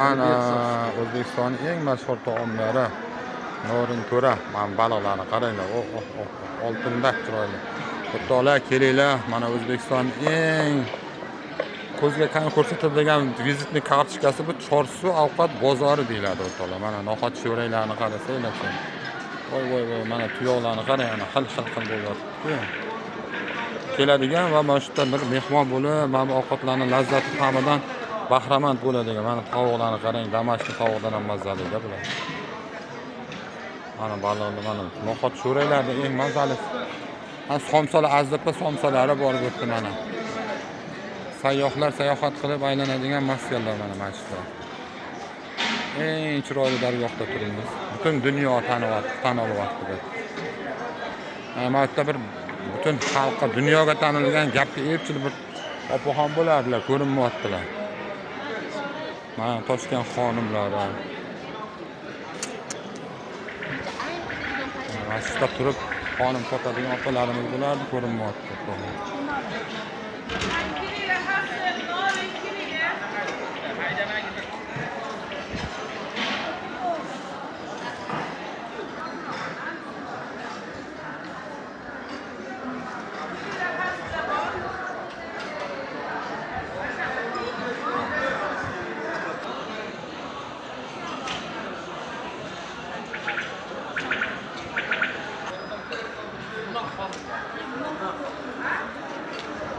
Ana O'zbekistonning eng mashhur taomlari Norin to'ra. Mana baliqlarni qaranglar. Oltinda chiroyli. O'rtoqlar, kelinglar. Mana O'zbekistonning eng ko'zga ko'rsatadigan vizitni kartochkasi bu Chorsu ovqat bozori deyiladi o'rtoqlar. Mana noxat sho'raylarni qarasanglar. Voy, mana tuyoqlarni qarang, ana xil bo'lyapti. Keladigan va mana shu yerda bir mehmon bo'lib, mana bu ovqatlarning lazzati ta'midan bahramand bo'ladigan. Mana tovuqlarni qarang, damashqi tovuqdan ham mazali-da bular. Mana baliqlar, mana noxat sho'raylarda eng mazalisi. Mana somsalar, azliqli somsalari bor bu yerda mana. Sayyohlar sayohat qilib aylanadigan maskanlar mana masjidlar. Eng chiroyli dargohda turibmiz. Butun dunyo tanilyapti. Mana yerda bir butun xalqqa, dunyoga tanilgan gapga epchil bir opaxon bo'lardilar, ko'rinmayaptilar. Mana Toshkent xonimlari. Masjidda turib xonim sotadigan opalarimiz bo'lardi, ko'rinmayapti.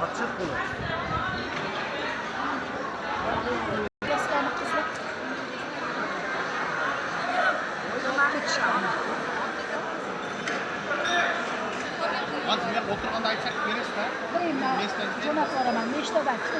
Açık bunu. Az bir oturganda aytsak beresiz-da? Bilmayman. Jo'nab boraman. Nechta vaqt?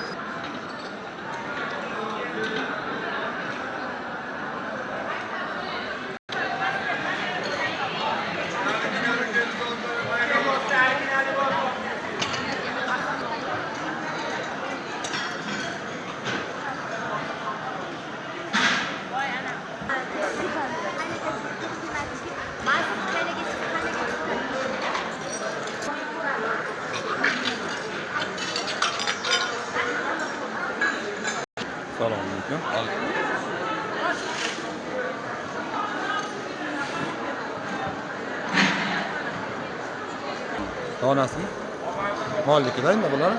Selamünaleyküm. Donası mı? Malliki değil mi bunlar?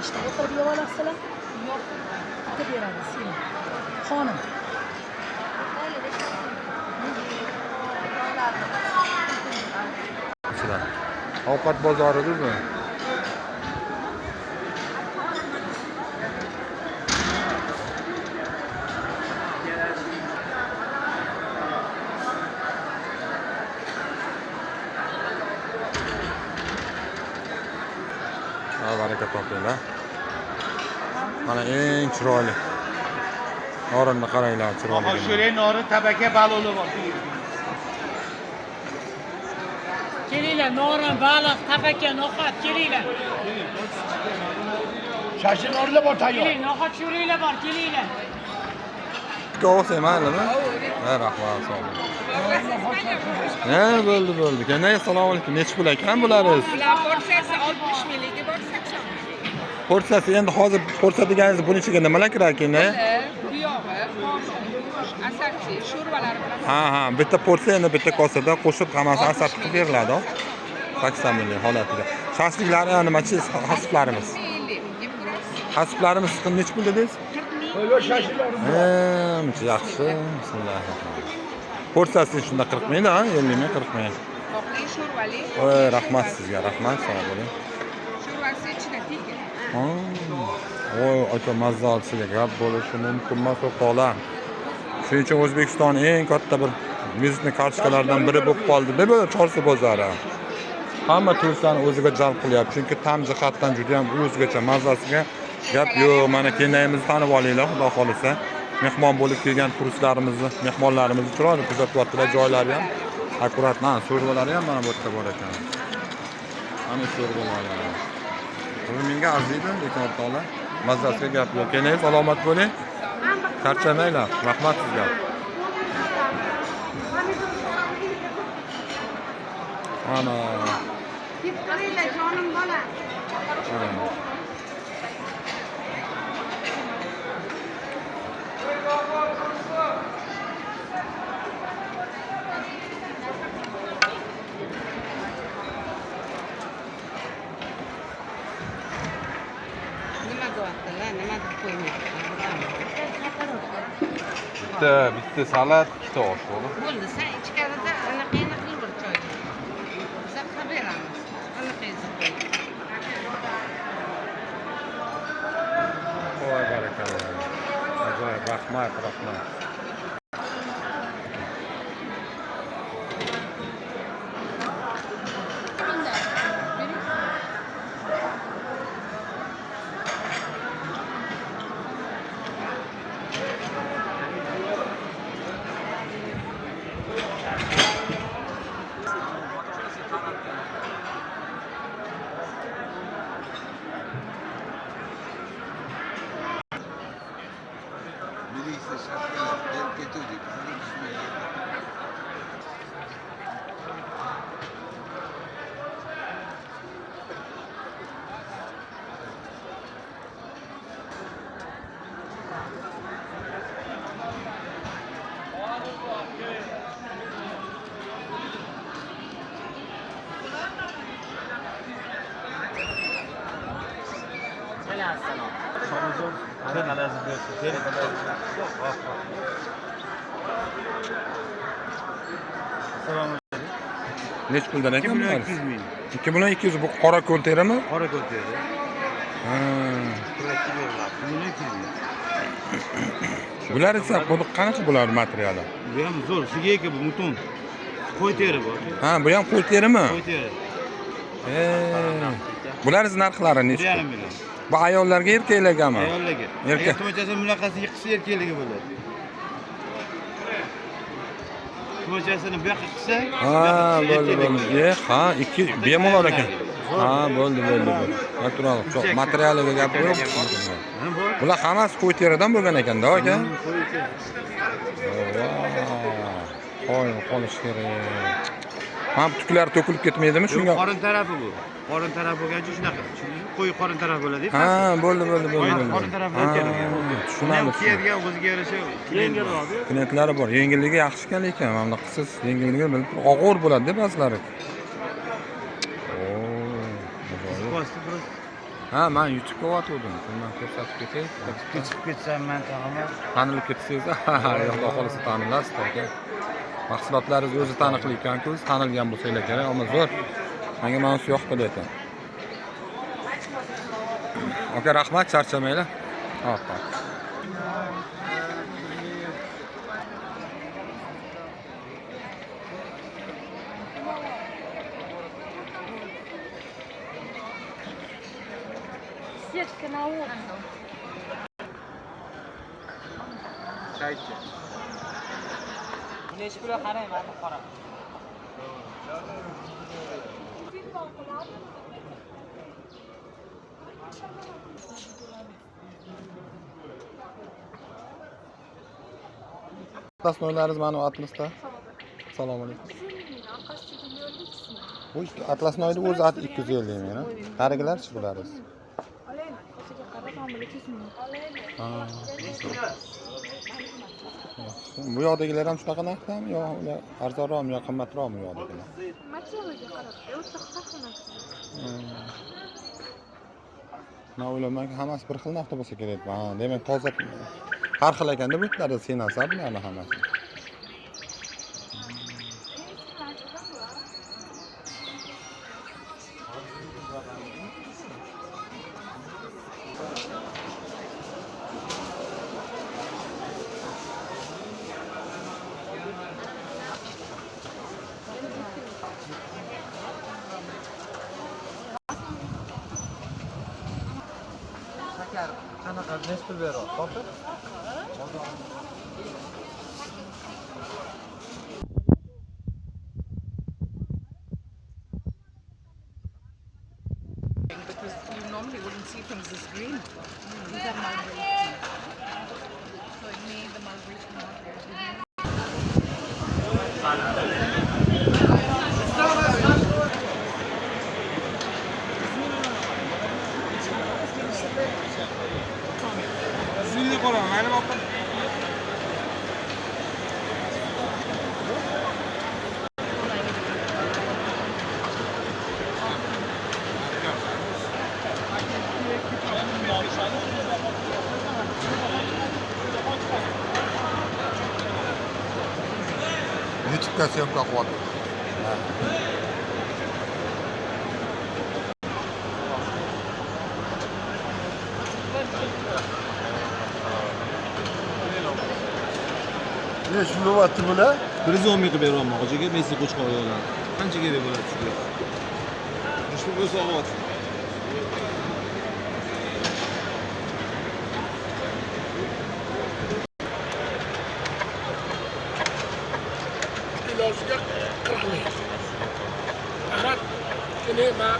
İşte oturib yeb olasizlar? Yo'q. Aytib beradi sen. Xonim. Ovqat bozoridir bu. Baraka topinglar. Mana eng chiroyli. Norinni qaranglar, chiroyli. Ama şöyle nori tabaka baloli bor. Kelinglar, norin, baliq, tabaka, no'xat, kelinglar. Şaşın orla bor tayyor. Keling, no'xat sho'ringlar bor, kelinglar. Go'se maylimi? Ha, rahmat, sog' bo'ling. Ha, bo'ldi. Qanday assalomu alaykum. Nechta pul ekan bularimiz? Ular porsiyasi 60 milligi bor, 80 millik. Porsiyasi endi hozir porsiya deganingiz buni ichiga nimalar kirar ekan? Buyog'i, asarchi, sho'rvalari bilan. Ha, bitta porsiyani bitta kosada qo'shib hammasi asar qilib beriladi. 80 million holatida. Shashliklari nimachi hasblarimiz? 50, yeb Hasblarimiz necha pul dedingiz? 40 ming. Öyle şaşırlar. Yaxshi. Bismillahirrohmanirrohim. Porsiyasi shunda 40 ming, ha? 50 ming, 40 ming. Oqli sho'rvali. Voy, rahmat sizga, rahmat, sog' bo'ling. Sho'rvasi ichida tekin. Voy, aka mazzalisiga gap bo'lishi mumkin emas, o'rtoqlar. Shuning uchun O'zbekistonning eng katta bir vizitni kartochkalaridan biri bo'lib qoldi. Bu Chorsu bozori. Hamma turistlarni o'ziga jalb qilyapti, chunki ta'm jihatdan juda ham o'zgacha, mazzasiga gap yo'q. Mana kendayimizni tanib olinglar, xudo xolisa. Mehmon bo'lib kelgan turistlarimizni, mehmonlarimizni chiroyli kuzatyaptilar, joylari ham akkurat, mana sho'rvalari ham mana bu yerda bor ekan. Mana sho'rvalari. Bu menga arziydi, lekin o'rtoqlar, mazzasiga gap yo'q. Keling, salomat bo'ling. Charchamanglar. Rahmat sizga. Ana. Git qaranglar jonim bolam. Ha. Nima deyaptilar? Nima deb qo'ymayapti? Bitta salat, ikkita osh bo'ldi. Bo'ldi, sen ichkarida anaqayni qilib bir choyni. Biz qilib beramiz. Anaqayni qo'y. Voy barakalloh. Ajoyib, rahmat. Neç puldan ekan bular? 200 ming. 2200 bu qora ko'nterimi? Qora ko'teri. Ha. Kurashchi beriladi. 200 ming. Bular esa bu qanaqa bular materiali? Bu ham zo'r, sigeyka bu muton. Qo'y teri bor. Ha, bu ham qo'y terimi? Qo'y teri. Bular narxlari necha? 1,5 million. Bu ayollarga erkaklargami? Ayollarga. Erkak. Agar tumochasi bunaqasi yiqsa erkakligi bo'ladi. Tumochasini bu yoqqa qilsa, Ha, bo'ldi. Ha, ikki bemalol ekan. Ha, bo'ldi. Natural. Materialiga gap yo'q. Bular hammasi qo'y teridan bo'lgan ekan-da, aka. Qo'y teri. Qo'y qolish kerak. Ham tuklar to'kilib ketmaydimi shunga? Qorin tarafi bu. Qorin tarafi bo'lgani uchun shunaqa. Qo'y qorin tarafi bo'ladi. Ha, bo'ldi. Qorin tarafidan keladi. Tushunamiz. Kiyadigan o'ziga yarasha yengilroq. Klientlari bor. Yengilligi yaxshi ekan lekin, mana qisiz yengilligi bilib turib og'ir bo'ladi-da ba'zilari. Qo'sti biroz Ha, men YouTube'ga o'tdim. Men ko'rsatib ketay. chiqib ketsam men tag'in. Tanilib ketsangiz, yo'qda qolsa tanilasiz aka. Mahsulotlaringiz o'zi taniqli ekan-ku, o'zi tanilgan bo'lsanglar kerak, ammo zo'r. Menga mana shu yoqdi ekan. Aka, rahmat, charchamanglar. Hop. Сетка на окна. Chaychi. Nechi pul qarang, mana qora. Atlasnoylaringiz mana Atlasda. Assalomu alaykum. Bu Atlasnoyni o'zi 250 ming, ha? Narigilarchi bularsiz? Bu yoqdagilar ham shunaqa narxdami yo ular arzonroqmi yo qimmatroqmi yoqdagilar? Materialiga qarab, o'rta xil Men o'ylaymanki, hammasi bir xil narxda bo'lsa kerak. Ha, demak toza har xil ekanda bu yerlarda senasa bularni hammasi. Qanaqa nechta beryapti? Topib? Because you normally wouldn't see things this green. These are mulberry. So it made the mulberry come out. Syomka qilyapti. Ne shuni bo'lyapti bular? 110 ming qilib beryapman. Hojiga Messi qo'chqor yo'llar. Qancha kerak bo'ladi sizga? Ushbu bo'lsa olasiz. Ilojiga 40 ming. Faqat shuni men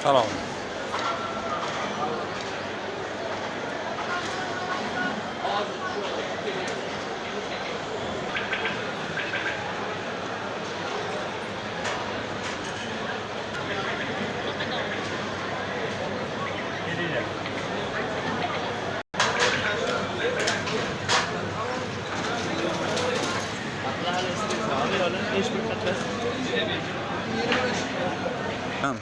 Salom. Tamam.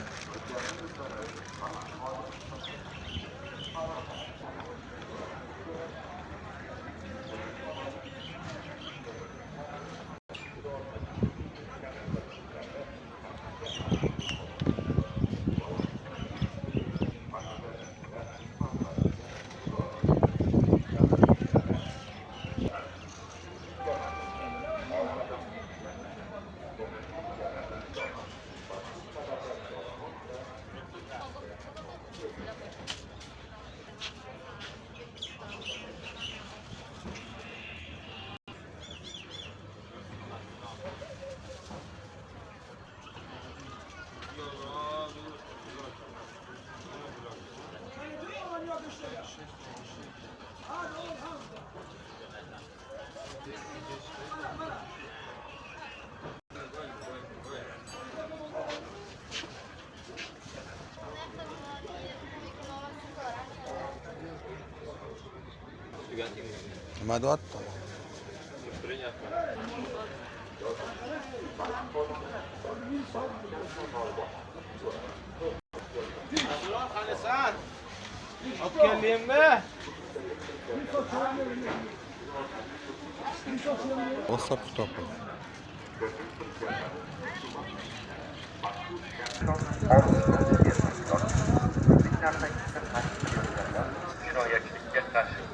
Nima deyapti? WhatsApp to'pla. Jinoyatchilikka qarshi